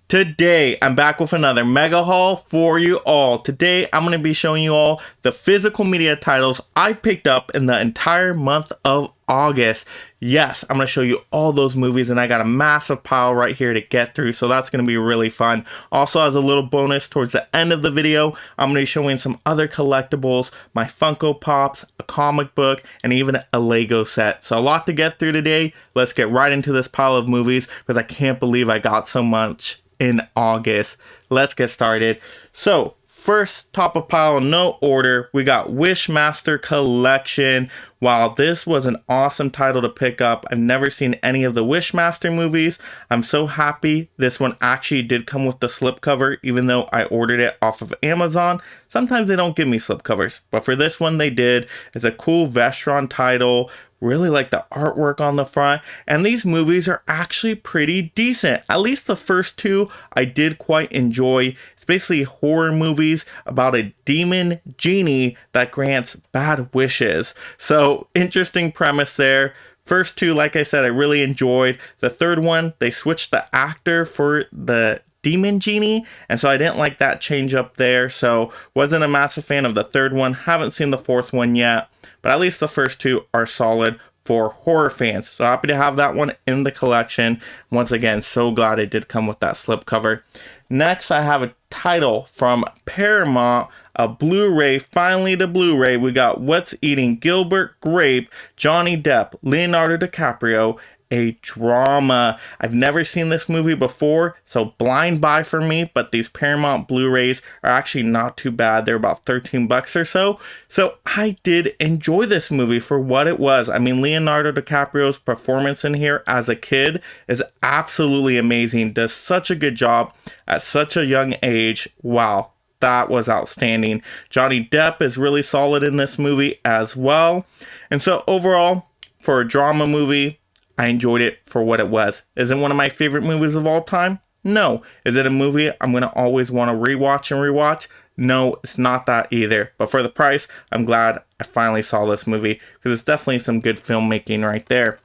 Today, I'm back with another mega haul for you all. Today, I'm going to be showing you all the physical media titles I picked up in the entire month of August. Yes, I'm going to show you all those movies, and I got a massive pile right here to get through, so that's going to be really fun. Also, as a little bonus, towards the end of the video, I'm going to be showing some other collectibles, my Funko Pops, a comic book, and even a Lego set. So a lot to get through today. Let's get right into this pile of movies, because I can't believe I got so much in August. Let's get started. So first, top of pile, no order, we got Wishmaster Collection. Wow, this was an awesome title to pick up. I've never seen any of the Wishmaster movies. I'm so happy this one actually did come with the slipcover, even though I ordered it off of Amazon. Sometimes they don't give me slipcovers, but for this one they did. It's a cool Vestron title. Really like the artwork on the front, and these movies are actually pretty decent. At least the first two I did quite enjoy. It's basically horror movies about a demon genie that grants bad wishes. So interesting premise there. First two, like I said, I really enjoyed. The third one, they switched the actor for the demon genie, and so I didn't like that change up there, so wasn't a massive fan of the third one. Haven't seen the fourth one yet, but at least the first two are solid for horror fans. So happy to have that one in the collection. Once again, so glad it did come with that slipcover. Next, I have a title from Paramount, a Blu-ray, finally the Blu-ray. We got What's Eating Gilbert Grape, Johnny Depp, Leonardo DiCaprio, a drama. I've never seen this movie before, so blind buy for me, but these Paramount Blu-rays are actually not too bad. They're about 13 bucks or so. So I did enjoy this movie for what it was. I mean, Leonardo DiCaprio's performance in here as a kid is absolutely amazing. Does such a good job at such a young age. Wow, that was outstanding. Johnny Depp is really solid in this movie as well. And so overall, for a drama movie, I enjoyed it for what it was. Is it one of my favorite movies of all time? No. Is it a movie I'm going to always want to rewatch and rewatch? No, it's not that either. But for the price, I'm glad I finally saw this movie, because it's definitely some good filmmaking right there.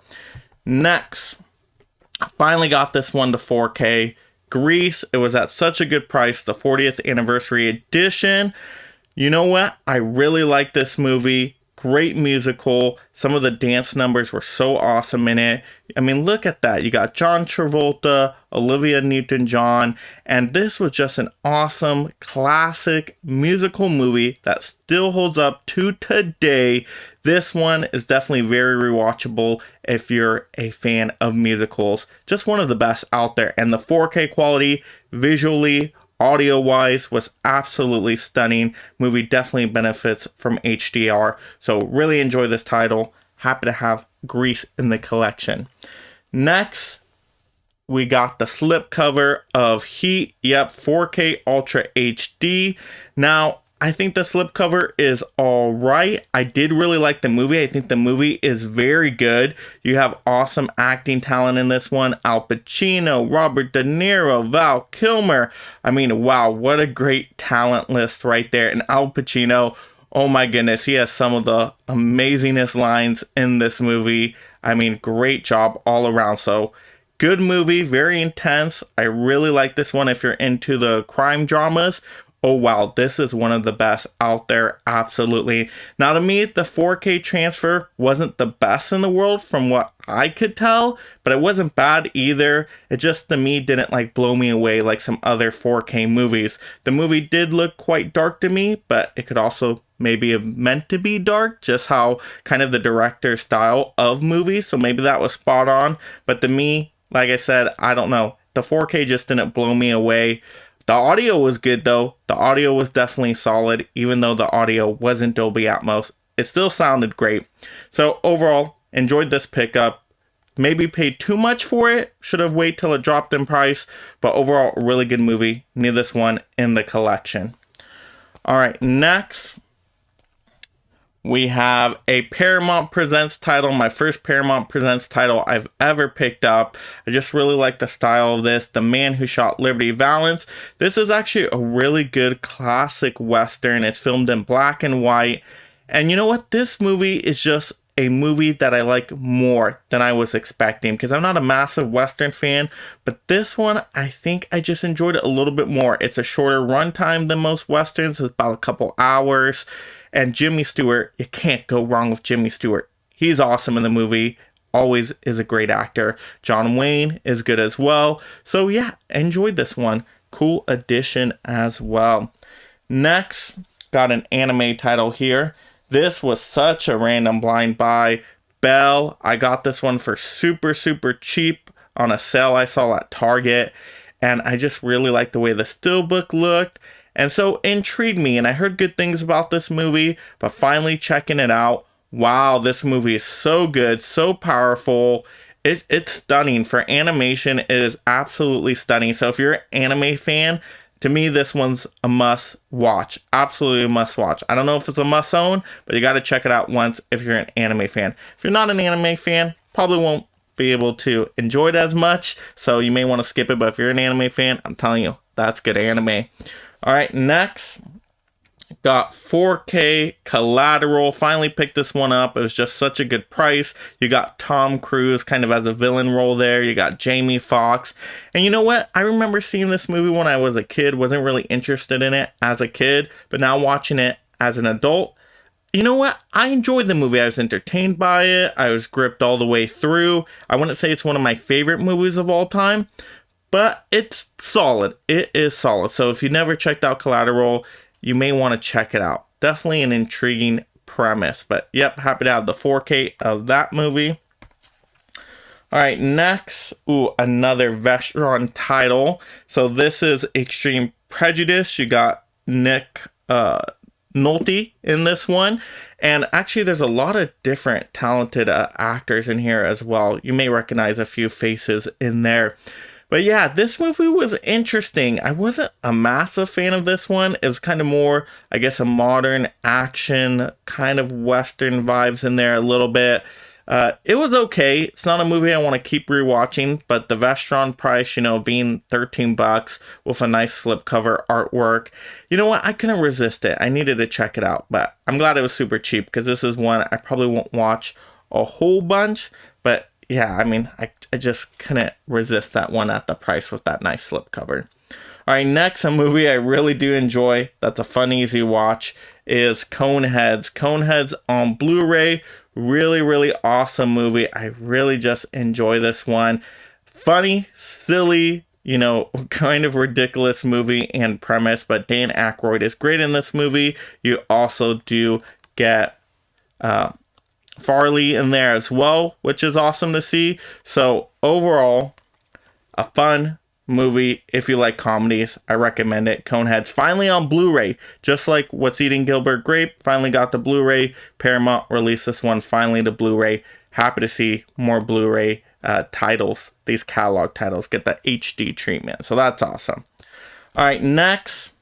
Next, I finally got this one to 4K. Grease. It was at such a good price, the 40th anniversary edition. You know what? I really like this movie. Great musical. Some of the dance numbers were so awesome in it. I mean, look at that. You got John Travolta, Olivia Newton-John, and this was just an awesome, classic musical movie that still holds up to today. This one is definitely very rewatchable if you're a fan of musicals. Just one of the best out there. And the 4K quality, visually, audio-wise, was absolutely stunning. Movie definitely benefits from HDR. So really enjoy this title. Happy to have Grease in the collection. Next, we got the slipcover of Heat. Yep, 4K Ultra HD. Now, I think the slipcover is alright. I did really like the movie. I think the movie is very good. You have awesome acting talent in this one. Al Pacino, Robert De Niro, Val Kilmer. I mean, wow, what a great talent list right there. And Al Pacino, oh my goodness, he has some of the amazingest lines in this movie. I mean, great job all around. So, good movie, very intense. I really like this one if you're into the crime dramas. Oh wow, this is one of the best out there, absolutely. Now to me, the 4K transfer wasn't the best in the world from what I could tell, but it wasn't bad either. It just, to me, didn't like blow me away like some other 4K movies. The movie did look quite dark to me, but it could also maybe have meant to be dark, just how kind of the director's style of movies, so maybe that was spot on. But to me, like I said, I don't know. The 4K just didn't blow me away. The audio was good though. The audio was definitely solid, even though the audio wasn't Dolby Atmos. It still sounded great. So overall, enjoyed this pickup. Maybe paid too much for it. Should have waited till it dropped in price. But overall, a really good movie. Need this one in the collection. Alright, next, we have a Paramount Presents title, my first Paramount Presents title I've ever picked up. I just really like the style of this. The Man Who Shot Liberty Valance. This is actually a really good classic Western. It's filmed in black and white. And you know what? This movie is just a movie that I like more than I was expecting, because I'm not a massive Western fan, but this one, I think I just enjoyed it a little bit more. It's a shorter runtime than most Westerns. It's about a couple hours. And Jimmy Stewart, you can't go wrong with Jimmy Stewart. He's awesome in the movie. Always is a great actor. John Wayne is good as well. So yeah, enjoyed this one. Cool addition as well. Next, got an anime title here. This was such a random blind buy. Belle, I got this one for super cheap on a sale I saw at Target. And I just really liked the way the steelbook looked. And so intrigued me, and I heard good things about this movie, but finally checking it out. Wow, this movie is so good, so powerful. It's stunning. For animation, it is absolutely stunning. So if you're an anime fan, to me, this one's a must watch. Absolutely a must watch. I don't know if it's a must own, but you got to check it out once if you're an anime fan. If you're not an anime fan, probably won't be able to enjoy it as much, so you may want to skip it. But if you're an anime fan, I'm telling you, that's good anime. All right, next, got 4K Collateral. Finally picked this one up. It was just such a good price. You got Tom Cruise kind of as a villain role there. You got Jamie Foxx. And you know what? I remember seeing this movie when I was a kid. Wasn't really interested in it as a kid. But now watching it as an adult, you know what? I enjoyed the movie. I was entertained by it. I was gripped all the way through. I wouldn't say it's one of my favorite movies of all time, but it's solid. It is solid. So if you never checked out Collateral, you may want to check it out. Definitely an intriguing premise. But yep, happy to have the 4K of that movie. All right, next, another Vestron title. So this is Extreme Prejudice. You got Nick Nolte in this one. And actually, there's a lot of different talented actors in here as well. You may recognize a few faces in there. But yeah, this movie was interesting. I wasn't a massive fan of this one. It was kind of more, I guess, a modern action, kind of Western vibes in there a little bit. It was okay. It's not a movie I want to keep rewatching, but the Vestron price, being $13 with a nice slipcover artwork, you know what? I couldn't resist it. I needed to check it out, but I'm glad it was super cheap, because this is one I probably won't watch a whole bunch, but yeah, I mean, I just couldn't resist that one at the price with that nice slipcover. All right, next, a movie I really do enjoy that's a fun, easy watch is Coneheads. Coneheads on Blu-ray. Really, really awesome movie. I really just enjoy this one. Funny, silly, kind of ridiculous movie and premise, but Dan Aykroyd is great in this movie. You also do get Farley in there as well, which is awesome to see. So overall, a fun movie. If you like comedies, I recommend it. Coneheads finally on Blu-ray, just like What's Eating Gilbert Grape finally got the Blu-ray. Paramount released this one finally to Blu-ray. Happy to see more Blu-ray titles, these catalog titles, get the HD treatment. So that's awesome. All right, next,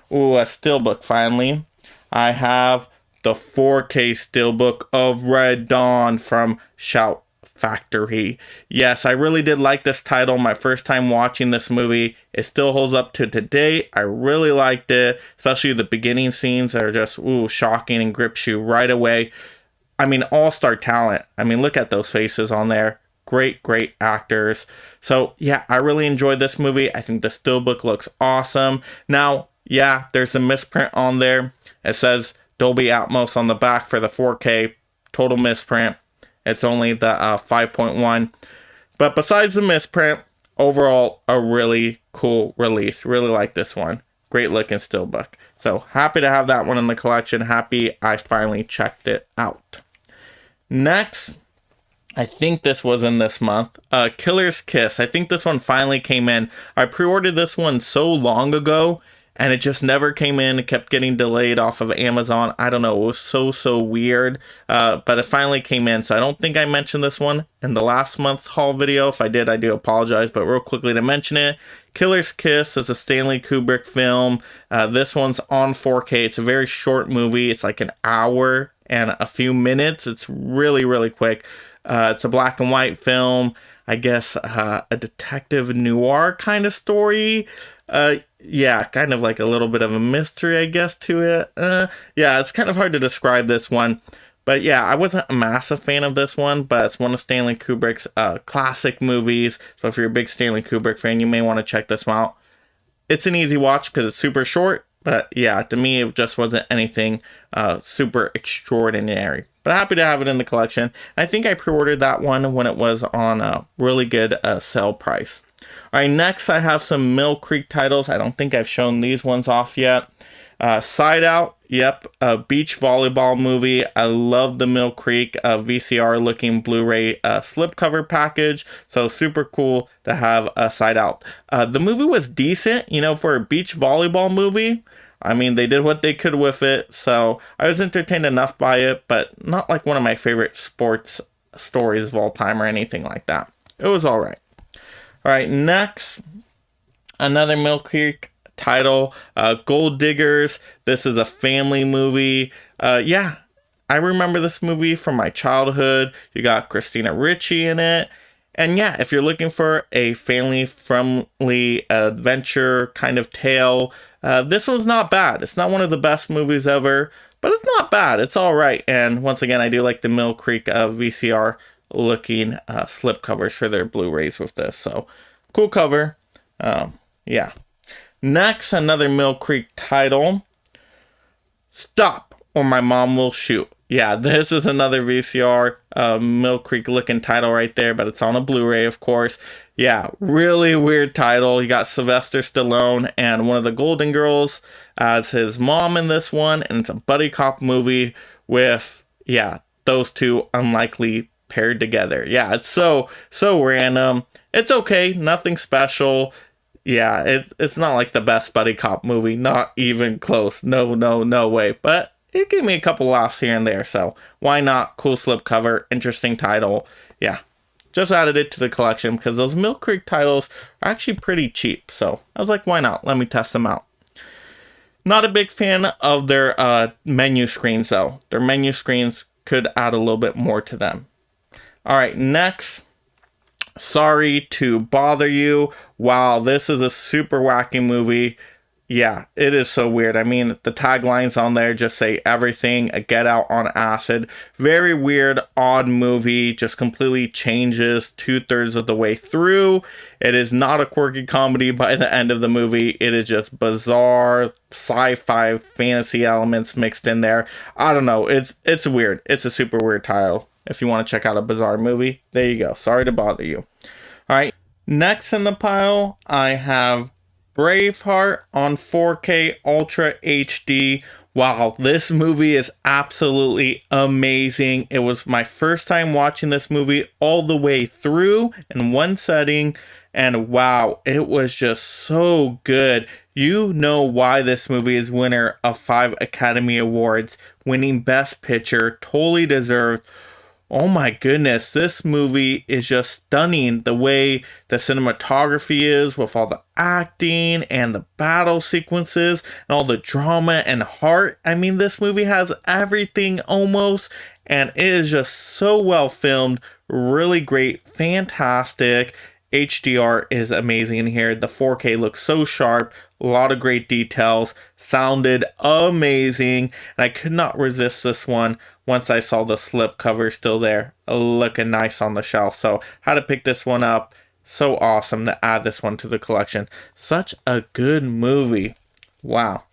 a steelbook finally. I have the 4K steelbook of Red Dawn from Shout Factory. Yes, I really did like this title. My first time watching this movie, it still holds up to today. I really liked it, especially the beginning scenes are just shocking and grips you right away. I mean, all-star talent. I mean, look at those faces on there. Great actors. So yeah, I really enjoyed this movie. I think the steelbook looks awesome. Now, yeah, there's a misprint on there. It says Dolby Atmos on the back for the 4K. Total misprint. It's only the 5.1. But besides the misprint, overall, a really cool release. Really like this one. Great looking steelbook. So happy to have that one in the collection. Happy I finally checked it out. Next, I think this was in this month. Killer's Kiss. I think this one finally came in. I pre-ordered this one so long ago, and it just never came in. It kept getting delayed off of Amazon. I don't know. It was so weird. But it finally came in. So I don't think I mentioned this one in the last month's haul video. If I did, I do apologize. But real quickly to mention it. Killer's Kiss is a Stanley Kubrick film. This one's on 4K. It's a very short movie. It's like an hour and a few minutes. It's really quick. It's a black and white film. I guess a detective noir kind of story. Yeah, kind of like a little bit of a mystery, I guess, to it. Yeah, it's kind of hard to describe this one. But yeah, I wasn't a massive fan of this one, but it's one of Stanley Kubrick's classic movies. So if you're a big Stanley Kubrick fan, you may want to check this one out. It's an easy watch because it's super short, but yeah, to me, it just wasn't anything super extraordinary. But happy to have it in the collection. I think I pre-ordered that one when it was on a really good sale price. All right, next I have some Mill Creek titles. I don't think I've shown these ones off yet. Side Out, yep, a beach volleyball movie. I love the Mill Creek VCR looking Blu-ray slipcover package. So super cool to have a Side Out. The movie was decent, for a beach volleyball movie. I mean, they did what they could with it. So I was entertained enough by it, but not like one of my favorite sports stories of all time or anything like that. It was all right. All right, next, another Mill Creek title, Gold Diggers. This is a family movie. Yeah, I remember this movie from my childhood. You got Christina Ricci in it. And yeah, if you're looking for a family-friendly adventure kind of tale, this one's not bad. It's not one of the best movies ever, but it's not bad. It's all right. And once again, I do like the Mill Creek VCR looking slip covers for their Blu-rays with this. So cool cover. Yeah. Next, another Mill Creek title, Stop or My Mom Will Shoot. Yeah, this is another VCR Mill Creek looking title right there, but it's on a Blu-ray, of course. Yeah, really weird title. You got Sylvester Stallone and one of the Golden Girls as his mom in this one, and it's a buddy cop movie with, yeah, those two unlikely paired together. Yeah, it's so random. It's okay, nothing special. Yeah, it's not like the best buddy cop movie, not even close. No way. But it gave me a couple laughs here and there, so why not? Cool slipcover, interesting title. Yeah, just added it to the collection because those Mill Creek titles are actually pretty cheap. So I was like, why not? Let me test them out. Not a big fan of their menu screens, though. Their menu screens could add a little bit more to them. All right, next. Sorry to Bother You. Wow, this is a super wacky movie. Yeah, it is so weird. I mean, the taglines on there just say everything, a get out on acid. Very weird, odd movie. Just completely changes 2/3 of the way through. It is not a quirky comedy by the end of the movie. It is just bizarre sci-fi fantasy elements mixed in there. I don't know. It's weird. It's a super weird title. If you want to check out a bizarre movie, there you go. Sorry to bother you. All right. Next in the pile, I have Braveheart on 4K Ultra HD. Wow, this movie is absolutely amazing. It was my first time watching this movie all the way through in one setting. And wow, it was just so good. You know why this movie is winner of 5 Academy Awards, winning Best Picture, totally deserved. Oh my goodness, this movie is just stunning. The way the cinematography is with all the acting and the battle sequences and all the drama and heart. I mean, this movie has everything almost, and it is just so well filmed. Really great, fantastic. HDR is amazing in here. The 4K looks so sharp. A lot of great details. Sounded amazing. And I could not resist this one once I saw the slip cover still there. Looking nice on the shelf. So had to pick this one up. So awesome to add this one to the collection. Such a good movie. Wow.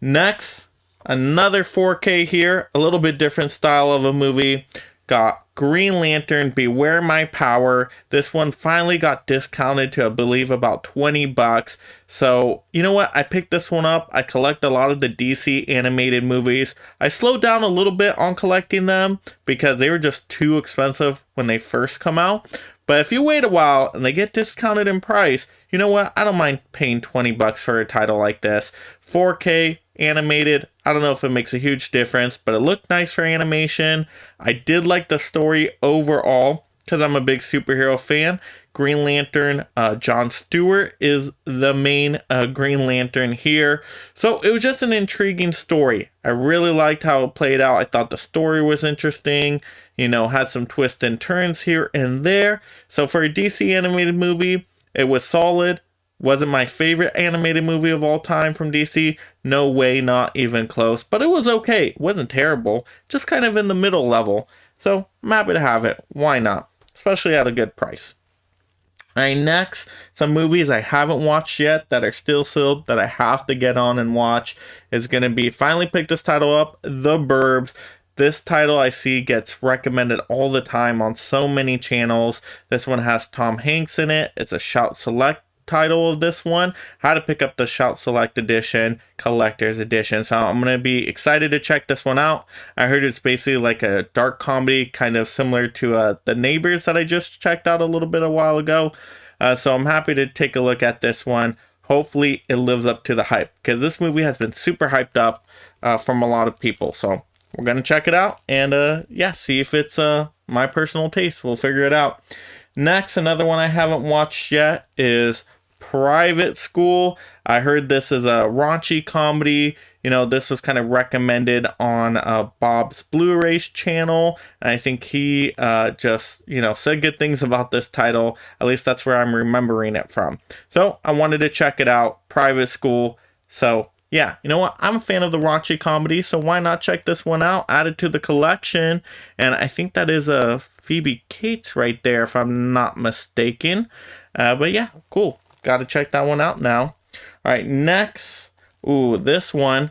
Next, another 4K here. A little bit different style of a movie. Got Green Lantern, Beware My Power. This one finally got discounted to, I believe, about $20. So, you know what? I picked this one up. I collect a lot of the DC animated movies. I slowed down a little bit on collecting them because they were just too expensive when they first come out. But if you wait a while and they get discounted in price, you know what? I don't mind paying $20 for a title like this. 4K animated. I don't know if it makes a huge difference, but it looked nice for animation. I did like the story overall because I'm a big superhero fan. Green Lantern, John Stewart is the main Green Lantern here. So it was just an intriguing story. I really liked how it played out. I thought the story was interesting. You know, had some twists and turns here and there. So for a DC animated movie, it was solid. Was it my favorite animated movie of all time from DC? No way, not even close. But it was okay. It wasn't terrible. Just kind of in the middle level. So I'm happy to have it. Why not? Especially at a good price. Alright, next, some movies I haven't watched yet that are still sealed that I have to get on and watch is going to be, finally picked this title up, The Burbs. This title I see gets recommended all the time on so many channels. This one has Tom Hanks in it. It's a Shout Select title of this one. How to pick up the Shout Select edition, collector's edition. So I'm going to be excited to check this one out. I heard it's basically like a dark comedy, kind of similar to The Neighbors that I just checked out a little bit a while ago. So I'm happy to take a look at this one. Hopefully it lives up to the hype, because this movie has been super hyped up from a lot of people. So we're going to check it out and yeah, see if it's my personal taste. We'll figure it out. Next, another one I haven't watched yet is Private School. I heard this is a raunchy comedy. You know, this was kind of recommended on Bob's Blu-rays channel. And I think he just, you know, said good things about this title. At least that's where I'm remembering it from. So I wanted to check it out. Private School. So yeah, you know what? I'm a fan of the raunchy comedy, so why not check this one out? Add it to the collection. And I think that is a Phoebe Cates right there, if I'm not mistaken. But yeah, cool. Got to check that one out now. All right, next. Ooh, this one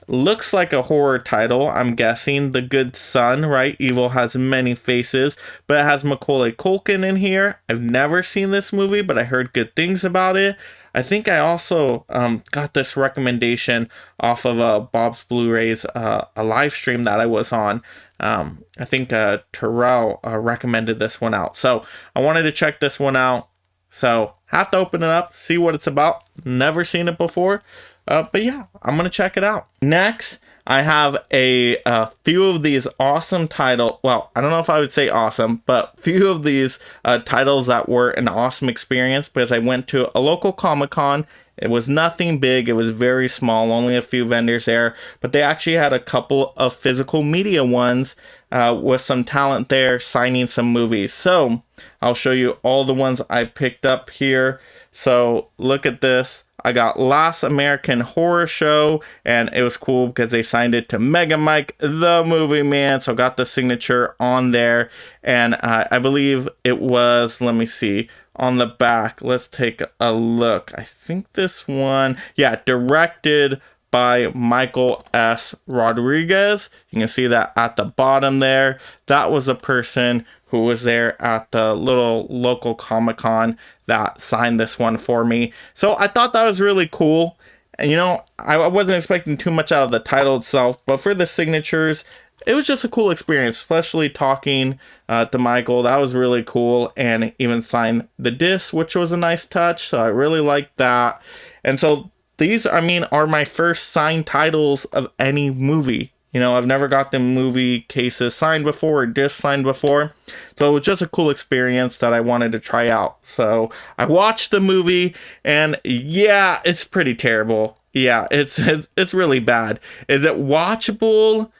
looks like a horror title. I'm guessing The Good Son, right? Evil has many faces, but it has Macaulay Culkin in here. I've never seen this movie, but I heard good things about it. I think I also got this recommendation off of Bob's Blu-rays, a live stream that I was on. I think Terrell recommended this one out. So I wanted to check this one out. So have to open it up, see what it's about. Never seen it before. But yeah, I'm going to check it out. Next, I have a few of these awesome titles. Well, I don't know if I would say awesome, but few of these titles that were an awesome experience, because I went to a local Comic-Con. It was nothing big. It was very small, only a few vendors there. But they actually had a couple of physical media ones with some talent there signing some movies. So I'll show you all the ones I picked up here. So look at this. I got Last American Horror Show, and it was cool because they signed it to Mega Mike, the movie man. So got the signature on there. And I believe it was, let me see, on the back. Let's take a look. I think this one, yeah, directed by Michael S. Rodriguez. You can see that at the bottom there. That was a person who was there at the little local Comic-Con that signed this one for me. So I thought that was really cool. And you know, I wasn't expecting too much out of the title itself, but for the signatures, it was just a cool experience, especially talking to Michael. That was really cool. And even signed the disc, which was a nice touch. So I really liked that. And so these, I mean, are my first signed titles of any movie. You know, I've never got the movie cases signed before or disc signed before. So it was just a cool experience that I wanted to try out. So I watched the movie and yeah, it's pretty terrible. Yeah, it's really bad. Is it watchable?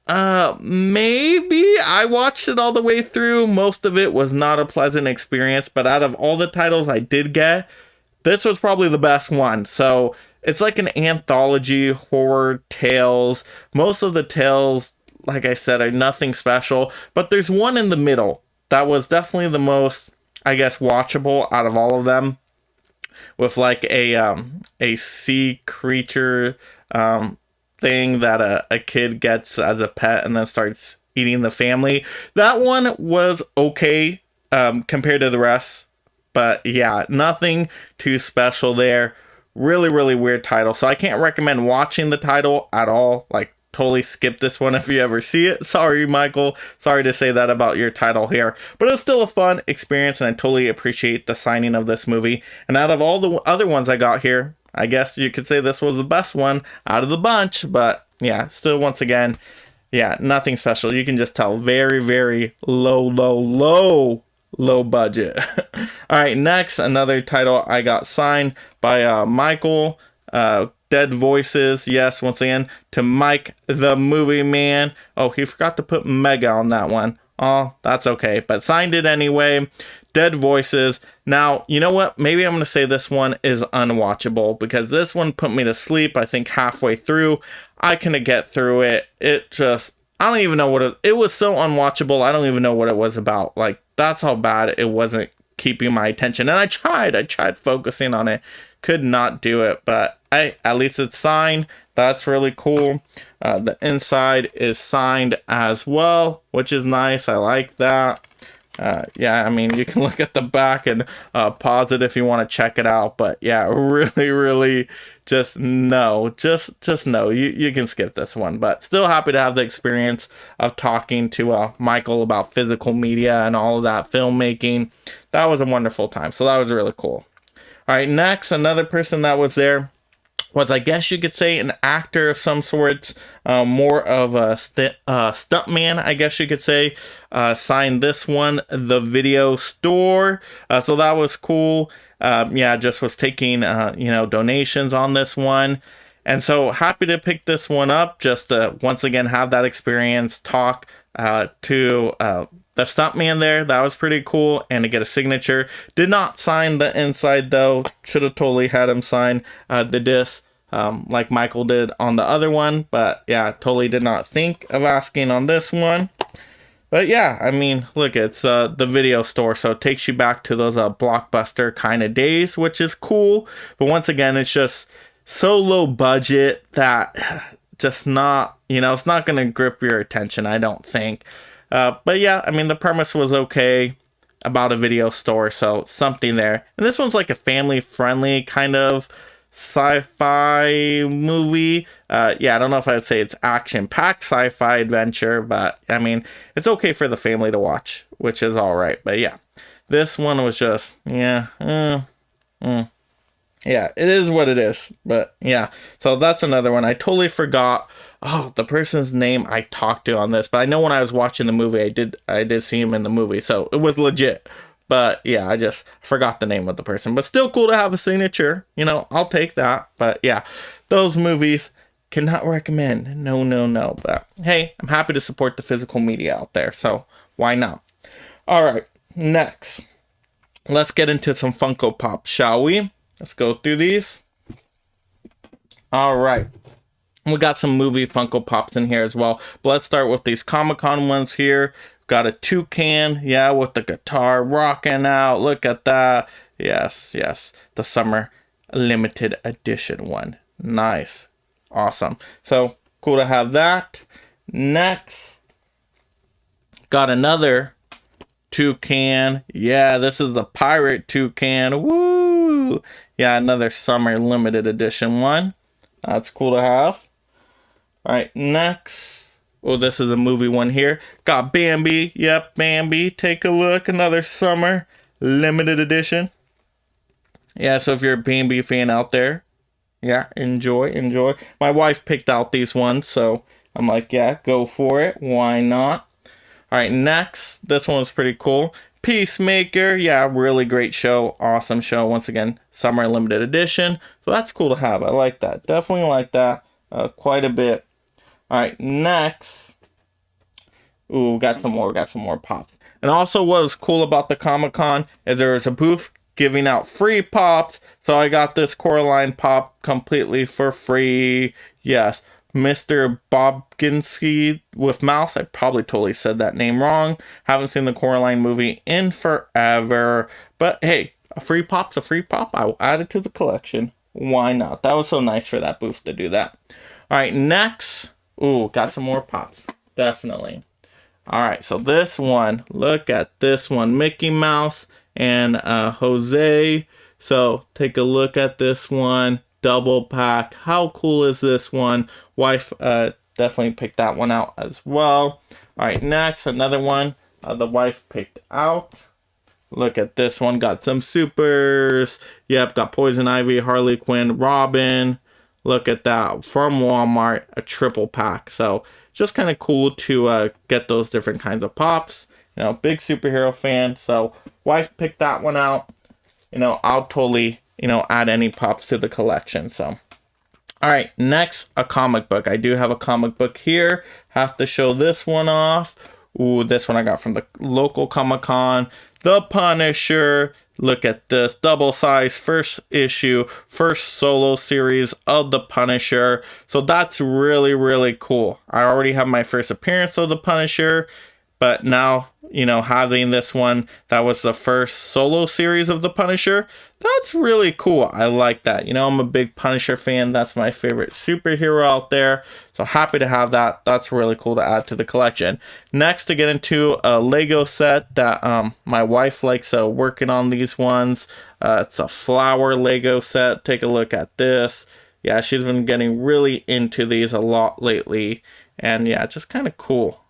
Maybe. I watched it all the way through. Most of it was not a pleasant experience, but out of all the titles I did get, this was probably the best one. So it's like an anthology horror tales. Most of the tales, like I said, are nothing special, but there's one in the middle that was definitely the most, I guess, watchable out of all of them, with like a sea creature thing that a kid gets as a pet and then starts eating the family. That one was okay compared to the rest, but yeah, nothing too special there. Really, really weird title. So I can't recommend watching the title at all. Like, totally skip this one if you ever see it. Sorry, Michael. Sorry to say that about your title here. But it was still a fun experience, and I totally appreciate the signing of this movie. And out of all the other ones I got here, I guess you could say this was the best one out of the bunch. But yeah, still, once again, yeah, nothing special. You can just tell very, very low budget. All right, next, another title I got signed by Michael, Dead Voices. Yes, once again, to Mike the Movie Man. Oh, he forgot to put Mega on that one. Oh, that's okay, but signed it anyway. Dead Voices. Now, you know what? Maybe I'm going to say this one is unwatchable because this one put me to sleep, I think, halfway through. I couldn't get through it. I don't even know what it was so unwatchable. I don't even know what it was about. Like, that's how bad it wasn't keeping my attention. And I tried focusing on it. Could not do it, but at least it's signed. That's really cool. The inside is signed as well, which is nice. I like that. Yeah, I mean, you can look at the back and pause it if you want to check it out. But yeah, really, just no. You can skip this one. But still happy to have the experience of talking to Michael about physical media and all of that filmmaking. That was a wonderful time. So that was really cool. All right, next, another person that was there was, I guess you could say, an actor of some sorts, more of a stuntman, I guess you could say. Signed this one, The Video Store. So that was cool. Yeah, just was taking, donations on this one. And so happy to pick this one up, just to once again have that experience, talk to the stuntman there. That was pretty cool, and to get a signature. Did not sign the inside though. Should have totally had him sign the disc like Michael did on the other one, but yeah, totally did not think of asking on this one. But yeah, I mean, look, it's the Video Store, so it takes you back to those blockbuster kind of days, which is cool. But once again, it's just so low budget that just not, it's not going to grip your attention, I don't think. But yeah, I mean, the premise was okay about a video store, so something there. And this one's like a family-friendly kind of sci-fi movie. Yeah, I don't know if I would say it's action-packed sci-fi adventure, but I mean, it's okay for the family to watch, which is all right. But yeah, this one was just, yeah, yeah, it is what it is. But yeah, so that's another one. I totally forgot the person's name I talked to on this, but I know when I was watching the movie, I did see him in the movie, so it was legit. But yeah, I just forgot the name of the person. But still cool to have a signature. I'll take that. But yeah, those movies, cannot recommend. No. But hey, I'm happy to support the physical media out there, so why not? All right, next, let's get into some Funko Pop, shall we? Let's go through these. All right. We got some movie Funko Pops in here as well. But let's start with these Comic-Con ones here. Got a Toucan, yeah, with the guitar rocking out. Look at that. Yes. The summer limited edition one. Nice. Awesome. So, cool to have that. Next, got another Toucan. Yeah, this is a pirate Toucan. Woo! Yeah, another summer limited edition one. That's cool to have. All right, next. Oh, this is a movie one here. Got Bambi. Yep, Bambi. Take a look. Another summer limited edition. Yeah, so if you're a Bambi fan out there, yeah, enjoy. My wife picked out these ones, so I'm like, yeah, go for it. Why not? All right, next. This one was pretty cool. Peacemaker. Yeah, really great show. Awesome show. Once again, summer limited edition. So that's cool to have. I like that. Definitely like that quite a bit. All right, next. Ooh, got some more pops. And also what was cool about the Comic-Con is there was a booth giving out free pops. So I got this Coraline pop completely for free. Yes, Mr. Bobkinski with Mouse. I probably totally said that name wrong. Haven't seen the Coraline movie in forever. But hey, a free pop's a free pop. I will add it to the collection. Why not? That was so nice for that booth to do that. All right, next. Ooh, got some more pops. Definitely. All right, so this one. Look at this one. Mickey Mouse and Jose. So take a look at this one. Double pack. How cool is this one? Wife definitely picked that one out as well. All right, next, another one the wife picked out. Look at this one. Got some supers. Yep, got Poison Ivy, Harley Quinn, Robin. Look at that. From Walmart, a triple pack. So just kind of cool to get those different kinds of pops. Big superhero fan. So wife picked that one out. I'll totally, add any pops to the collection. So, all right, next, a comic book. I do have a comic book here. Have to show this one off. Ooh, this one I got from the local Comic-Con. The Punisher. Look at this double size first issue, first solo series of the Punisher. So that's really, really cool. I already have my first appearance of the Punisher, but now, you know, having this one that was the first solo series of the Punisher, that's really cool. I like that. You know, I'm a big Punisher fan. That's my favorite superhero out there. So happy to have that. That's really cool to add to the collection. Next, to get into a Lego set that my wife likes working on these ones. It's a flower Lego set. Take a look at this. Yeah, she's been getting really into these a lot lately. And yeah, just kind of cool.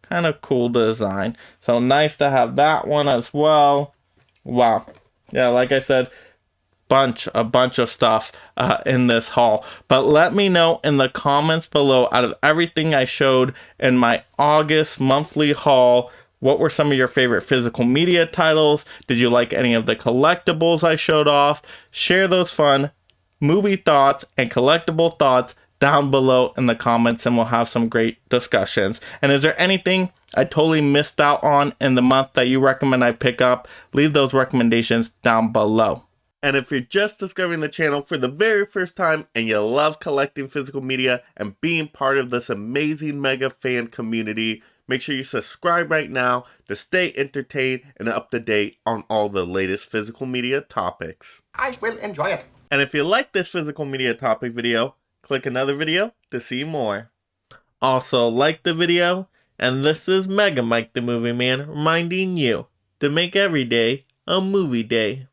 Kind of cool design. So nice to have that one as well. Wow. Yeah, like I said, a bunch of stuff in this haul. But let me know in the comments below, out of everything I showed in my August monthly haul, what were some of your favorite physical media titles? Did you like any of the collectibles I showed off? Share those fun movie thoughts and collectible thoughts down below in the comments, and we'll have some great discussions. And is there anything I totally missed out on in the month that you recommend I pick up? Leave those recommendations down below. And if you're just discovering the channel for the very first time and you love collecting physical media and being part of this amazing mega fan community, make sure you subscribe right now to stay entertained and up to date on all the latest physical media topics. I will enjoy it. And if you like this physical media topic video, click another video to see more. Also, like the video, and this is Mega Mike the Movie Man reminding you to make every day a movie day.